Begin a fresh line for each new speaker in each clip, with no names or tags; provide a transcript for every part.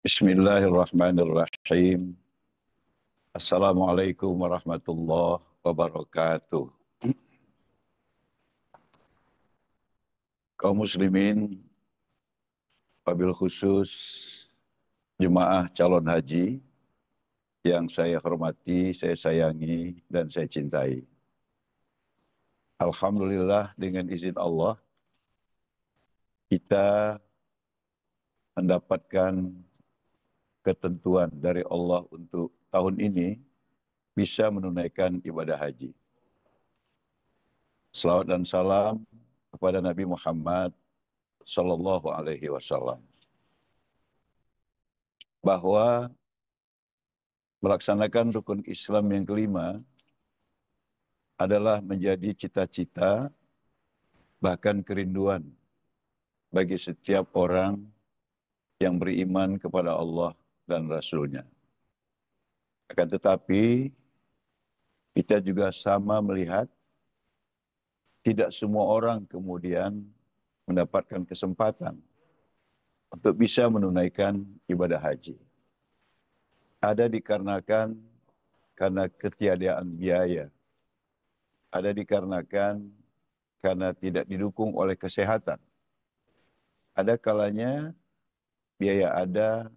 Bismillahirrahmanirrahim. Assalamualaikum warahmatullahi wabarakatuh. Kaum muslimin, wabil khusus jemaah calon haji yang saya hormati, saya sayangi, dan saya cintai. Alhamdulillah dengan izin Allah, kita mendapatkan ketentuan dari Allah untuk tahun ini bisa menunaikan ibadah haji. Salawat dan salam kepada Nabi Muhammad Sallallahu Alaihi Wasallam. Bahwa melaksanakan rukun Islam yang kelima adalah menjadi cita-cita bahkan kerinduan bagi setiap orang yang beriman kepada Allah dan Rasul-Nya. Akan tetapi kita juga sama melihat tidak semua orang kemudian mendapatkan kesempatan untuk bisa menunaikan ibadah haji. Ada dikarenakan karena ketiadaan biaya. Ada dikarenakan karena tidak didukung oleh kesehatan. Ada kalanya biaya ada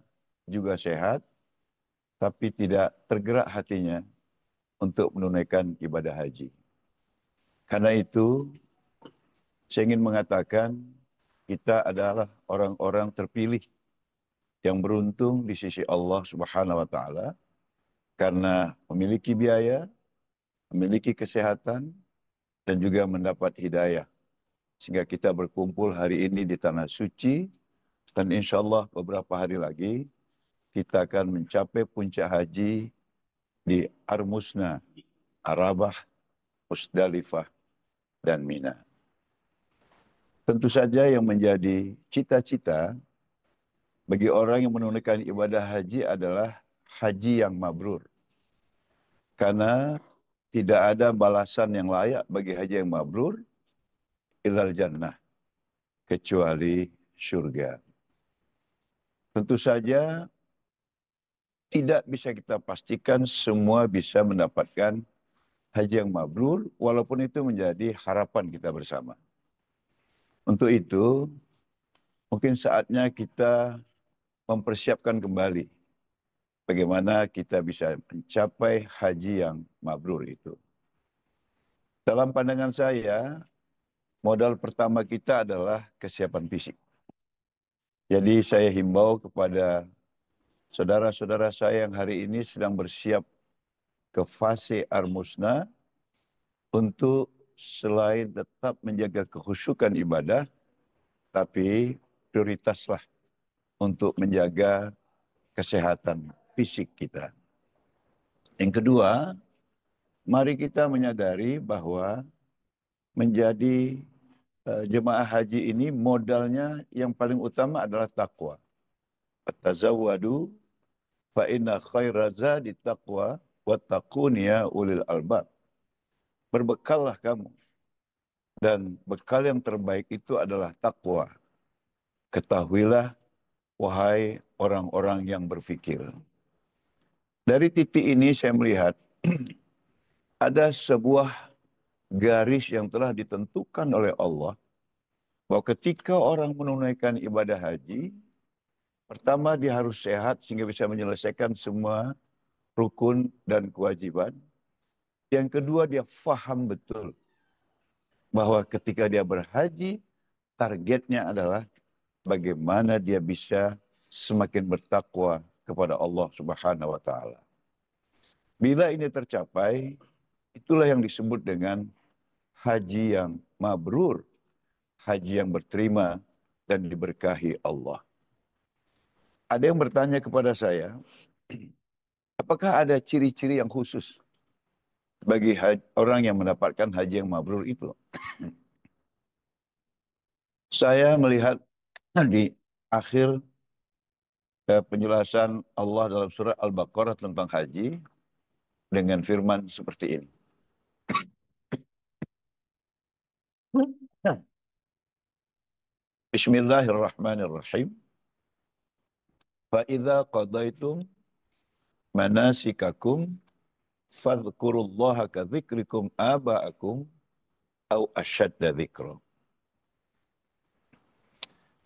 juga sehat, tapi tidak tergerak hatinya untuk menunaikan ibadah haji. Karena itu, saya ingin mengatakan kita adalah orang-orang terpilih yang beruntung di sisi Allah Subhanahu wa Ta'ala karena memiliki biaya, memiliki kesehatan, dan juga mendapat hidayah. Sehingga kita berkumpul hari ini di Tanah Suci, dan insya Allah beberapa hari lagi kita akan mencapai puncak haji di Armusna, Arabah, Musdalifah, dan Mina. Tentu saja yang menjadi cita-cita bagi orang yang menunaikan ibadah haji adalah haji yang mabrur. Karena tidak ada balasan yang layak bagi haji yang mabrur ilal jannah, kecuali surga. Tentu saja tidak bisa kita pastikan semua bisa mendapatkan haji yang mabrur, walaupun itu menjadi harapan kita bersama. Untuk itu, mungkin saatnya kita mempersiapkan kembali bagaimana kita bisa mencapai haji yang mabrur itu. Dalam pandangan saya, modal pertama kita adalah kesiapan fisik. Jadi saya himbau kepada saudara-saudara saya yang hari ini sedang bersiap ke fase Armusna untuk selain tetap menjaga kekhusyukan ibadah, tapi prioritaslah untuk menjaga kesehatan fisik kita. Yang kedua, mari kita menyadari bahwa menjadi jemaah haji ini modalnya yang paling utama adalah takwa. Tazawwadu fa inna khaira zadi taqwa wattaqun ya ulil albab. Berbekallah kamu, dan bekal yang terbaik itu adalah takwa. Ketahuilah, wahai orang-orang yang berfikir. Dari titik ini saya melihat ada sebuah garis yang telah ditentukan oleh Allah bahwa ketika orang menunaikan ibadah haji, pertama dia harus sehat sehingga bisa menyelesaikan semua rukun dan kewajiban. Yang kedua dia faham betul bahwa ketika dia berhaji, targetnya adalah bagaimana dia bisa semakin bertakwa kepada Allah Subhanahu wa Ta'ala. Bila ini tercapai, itulah yang disebut dengan haji yang mabrur, haji yang berterima dan diberkahi Allah. Ada yang bertanya kepada saya, apakah ada ciri-ciri yang khusus bagi orang yang mendapatkan haji yang mabrur itu? Saya melihat di akhir penjelasan Allah dalam surah Al-Baqarah tentang haji dengan firman seperti ini. Bismillahirrahmanirrahim. Fa idza qadaitum manasikakum fadhkurullaha ka dzikrikum aba'akum au asyadda dzikra.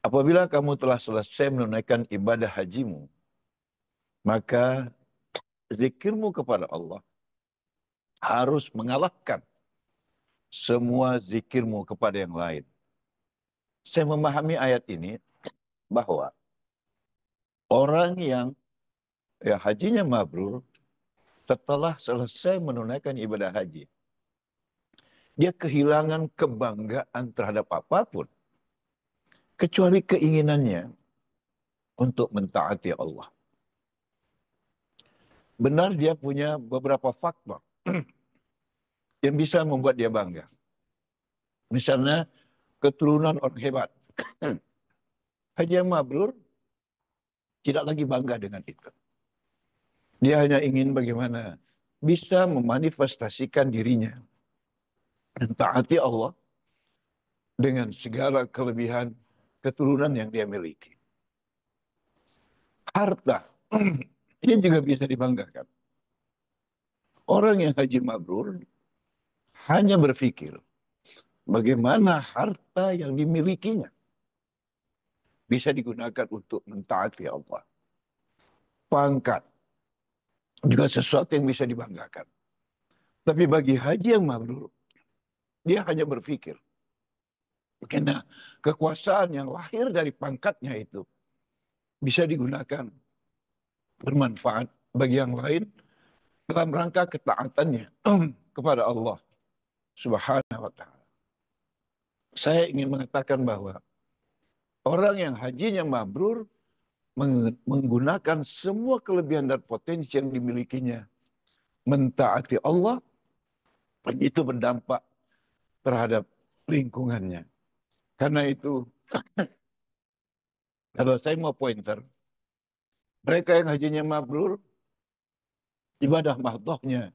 Apabila kamu telah selesai menunaikan ibadah hajimu, maka zikirmu kepada Allah harus mengalahkan semua zikirmu kepada yang lain. Saya memahami ayat ini bahwa orang yang hajinya mabrur setelah selesai menunaikan ibadah haji, dia kehilangan kebanggaan terhadap apapun kecuali keinginannya untuk mentaati Allah. Benar dia punya beberapa faktor yang bisa membuat dia bangga. Misalnya keturunan orang hebat. Haji yang mabrur tidak lagi bangga dengan itu. Dia hanya ingin bagaimana bisa memanifestasikan dirinya dan taati Allah dengan segala kelebihan keturunan yang dia miliki. Harta, ini juga bisa dibanggakan. Orang yang haji mabrur hanya berpikir bagaimana harta yang dimilikinya bisa digunakan untuk mentaati Allah. Pangkat juga sesuatu yang bisa dibanggakan. Tapi bagi haji yang mabrur, dia hanya berpikir karena kekuasaan yang lahir dari pangkatnya itu bisa digunakan bermanfaat bagi yang lain dalam rangka ketaatannya kepada Allah Subhanahu wa taala. Saya ingin mengatakan bahwa orang yang hajinya mabrur menggunakan semua kelebihan dan potensi yang dimilikinya mentaati Allah, itu berdampak terhadap lingkungannya. Karena itu, kalau saya mau pointer, mereka yang hajinya mabrur, ibadah mahdhahnya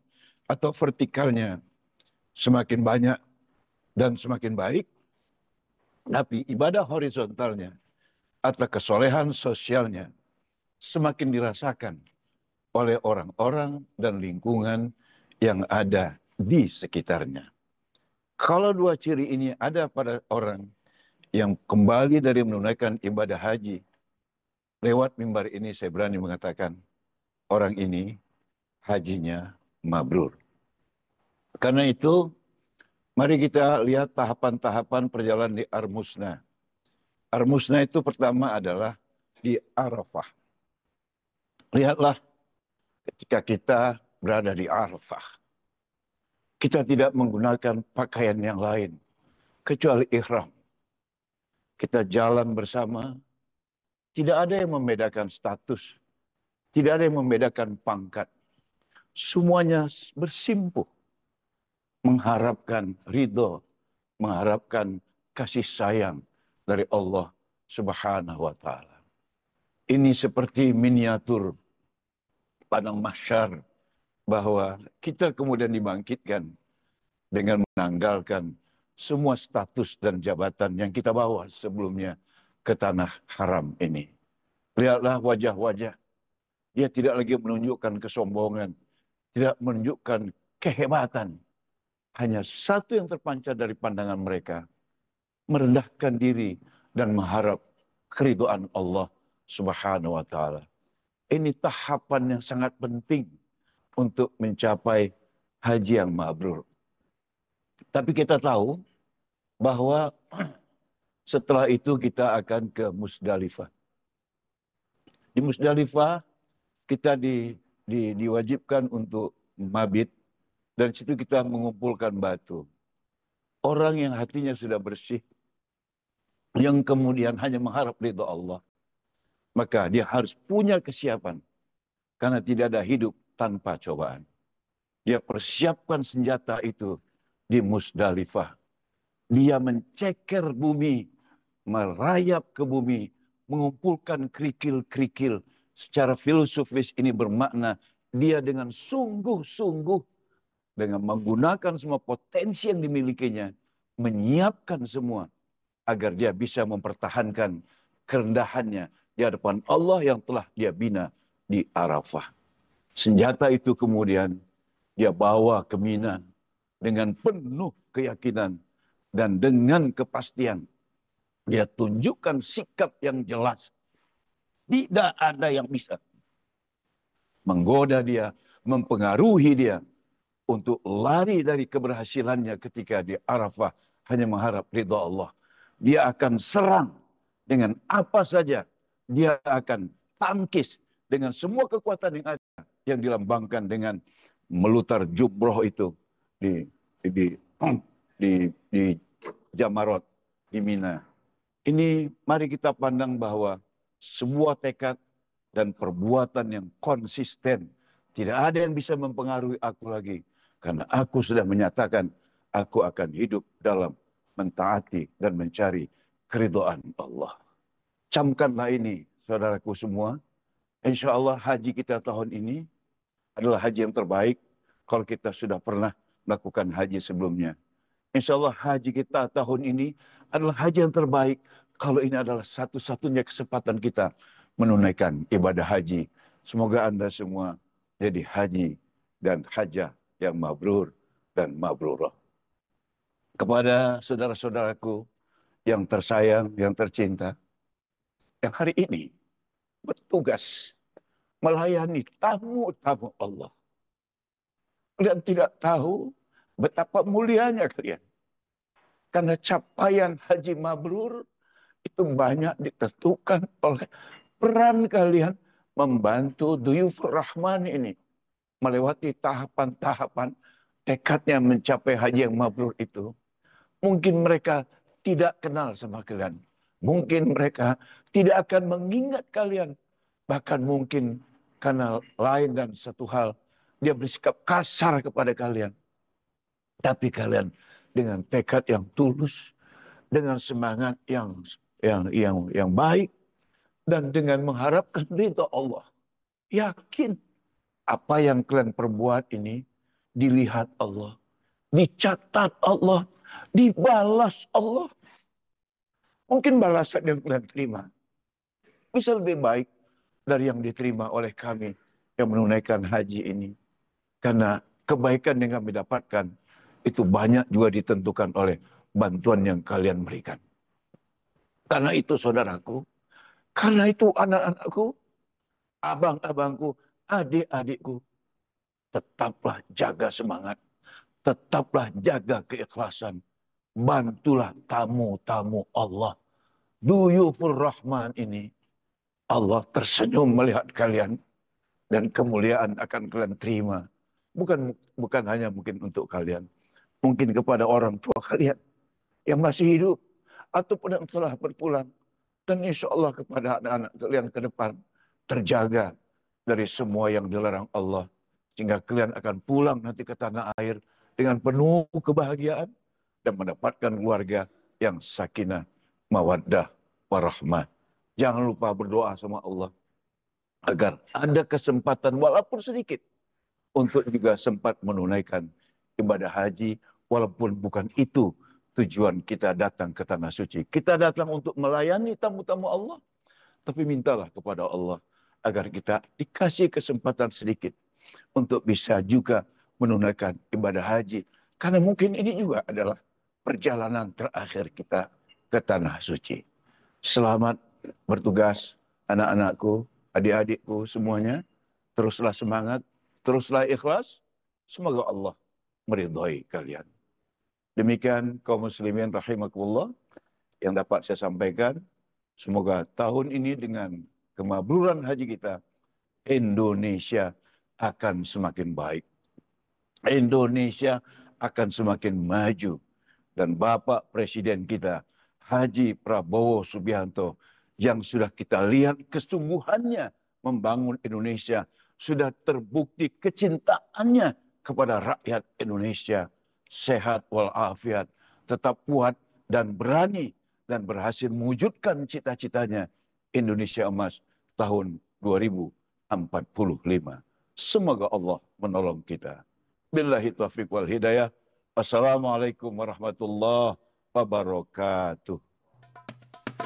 atau vertikalnya semakin banyak dan semakin baik, tapi ibadah horizontalnya atau kesolehan sosialnya semakin dirasakan oleh orang-orang dan lingkungan yang ada di sekitarnya. Kalau dua ciri ini ada pada orang yang kembali dari menunaikan ibadah haji, lewat mimbar ini saya berani mengatakan, orang ini hajinya mabrur. Karena itu, mari kita lihat tahapan-tahapan perjalanan di Ar-Musna. Ar-Musna itu pertama adalah di Arafah. Lihatlah ketika kita berada di Arafah. Kita tidak menggunakan pakaian yang lain kecuali ihram. Kita jalan bersama, tidak ada yang membedakan status, tidak ada yang membedakan pangkat. Semuanya bersimpuh mengharapkan ridho, mengharapkan kasih sayang dari Allah Subhanahu wa taala. Ini seperti miniatur padang mahsyar bahwa kita kemudian dibangkitkan dengan menanggalkan semua status dan jabatan yang kita bawa sebelumnya ke tanah haram ini. Lihatlah wajah-wajah. Dia tidak lagi menunjukkan kesombongan, tidak menunjukkan kehebatan. Hanya satu yang terpancar dari pandangan mereka, merendahkan diri dan mengharap keridhaan Allah Subhanahu wa taala. Ini tahapan yang sangat penting untuk mencapai haji yang mabrur. Tapi kita tahu bahwa setelah itu kita akan ke Musdalifah. Di Musdalifah kita diwajibkan untuk mabit dan situ kita mengumpulkan batu. Orang yang hatinya sudah bersih, yang kemudian hanya mengharap ridha Allah, maka dia harus punya kesiapan. Karena tidak ada hidup tanpa cobaan. Dia persiapkan senjata itu di Musdalifah. Dia menceker bumi, merayap ke bumi, mengumpulkan kerikil-kerikil. Secara filosofis ini bermakna dia dengan sungguh-sungguh, dengan menggunakan semua potensi yang dimilikinya, menyiapkan semua agar dia bisa mempertahankan kerendahannya di hadapan Allah yang telah dia bina di Arafah. Senjata itu kemudian dia bawa ke Mina dengan penuh keyakinan dan dengan kepastian. Dia tunjukkan sikap yang jelas. Tidak ada yang bisa menggoda dia, mempengaruhi dia untuk lari dari keberhasilannya ketika di Arafah hanya mengharap ridha Allah. Dia akan serang dengan apa saja. Dia akan tangkis dengan semua kekuatan yang ada, yang dilambangkan dengan melutar jubroh itu di di di Jamarot di Mina. Ini mari kita pandang bahwa sebuah tekad dan perbuatan yang konsisten. Tidak ada yang bisa mempengaruhi aku lagi. Karena aku sudah menyatakan aku akan hidup dalam mentaati dan mencari keridhaan Allah. Camkanlah ini, saudaraku semua. Insya Allah haji kita tahun ini adalah haji yang terbaik kalau kita sudah pernah melakukan haji sebelumnya. Insya Allah haji kita tahun ini adalah haji yang terbaik kalau ini adalah satu-satunya kesempatan kita menunaikan ibadah haji. Semoga Anda semua jadi haji dan hajah yang mabrur dan mabrurah. Kepada saudara-saudaraku yang tersayang, yang tercinta, yang hari ini bertugas melayani tamu-tamu Allah. Kalian tidak tahu betapa mulianya kalian. Karena capaian haji mabrur itu banyak ditentukan oleh peran kalian membantu Duyufur Rahman ini melewati tahapan-tahapan tekadnya mencapai haji yang mabrur itu. Mungkin mereka tidak kenal sama kalian. Mungkin mereka tidak akan mengingat kalian. Bahkan mungkin karena lain dan satu hal, dia bersikap kasar kepada kalian. Tapi kalian dengan tekad yang tulus, dengan semangat yang baik, dan dengan mengharapkan ridha Allah. Yakin apa yang kalian perbuat ini dilihat Allah, dicatat Allah, dibalas Allah. Mungkin balasan yang kalian terima bisa lebih baik dari yang diterima oleh kami yang menunaikan haji ini. Karena kebaikan yang kami dapatkan itu banyak juga ditentukan oleh bantuan yang kalian berikan. Karena itu saudaraku, karena itu anak-anakku, abang-abangku, adik-adikku, tetaplah jaga semangat, tetaplah jaga keikhlasan. Bantulah tamu-tamu Allah. Duyufur Rahman ini. Allah tersenyum melihat kalian. Dan kemuliaan akan kalian terima. Bukan hanya mungkin untuk kalian. Mungkin kepada orang tua kalian yang masih hidup. Ataupun yang telah berpulang. Dan insya Allah kepada anak-anak kalian ke depan. Terjaga dari semua yang dilarang Allah. Sehingga kalian akan pulang nanti ke tanah air. Dengan penuh kebahagiaan. Dan mendapatkan keluarga yang sakinah, mawaddah, warahmah. Jangan lupa berdoa sama Allah. Agar ada kesempatan walaupun sedikit. Untuk juga sempat menunaikan ibadah haji. Walaupun bukan itu tujuan kita datang ke tanah suci. Kita datang untuk melayani tamu-tamu Allah. Tapi mintalah kepada Allah. Agar kita dikasih kesempatan sedikit. Untuk bisa juga menunaikan ibadah haji. Karena mungkin ini juga adalah perjalanan terakhir kita ke tanah suci. Selamat bertugas anak-anakku, adik-adikku semuanya. Teruslah semangat, teruslah ikhlas. Semoga Allah meridhai kalian. Demikian kaum muslimin rahimakumullah yang dapat saya sampaikan. Semoga tahun ini dengan kemabruran haji kita, Indonesia akan semakin baik. Indonesia akan semakin maju. Dan Bapak Presiden kita, Haji Prabowo Subianto, yang sudah kita lihat kesungguhannya membangun Indonesia, sudah terbukti kecintaannya kepada rakyat Indonesia, sehat walafiat, tetap kuat dan berani, dan berhasil mewujudkan cita-citanya Indonesia Emas tahun 2045. Semoga Allah menolong kita. Billahi taufiq wal hidayah. Assalamualaikum warahmatullahi wabarakatuh.